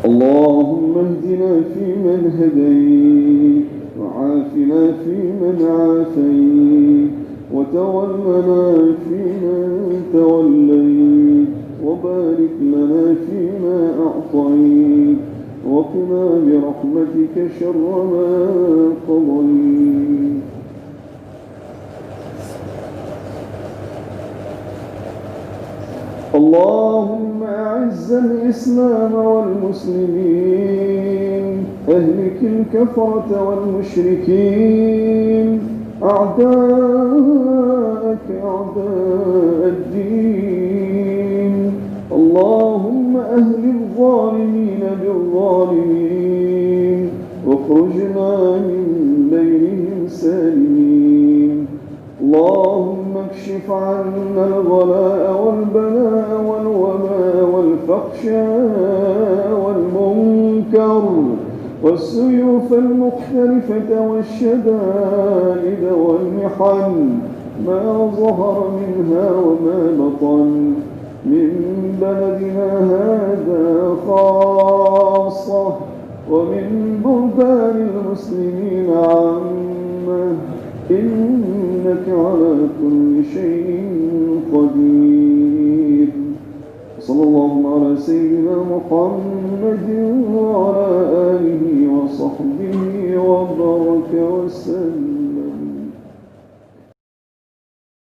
اللهم اهدنا فيمن هديت، وعافنا فيمن عافيت، وتولنا فيمن توليت، وبارك لنا فيما أعطيت، وقنا برحمتك شر ما قضيت. اللهم أعز الإسلام والمسلمين، أهلك الكفرة والمشركين، أعداءك أعداء الدين. اللهم أهل الظالمين بالظالمين، واخرجنا من بينهم سالمين. اللهم اكشف عنا الغلاء والبلاء والوباء والفحشاء والمنكر والسيوف المختلفة والشدائد والمحن، ما ظهر منها وما بطن، من بلدنا هذا خاصة، ومن بلدان المسلمين عامة، إنك على كل شيء قدير. صلى الله على سيدنا محمد وعلى آله وصحبه وبارك وسلم.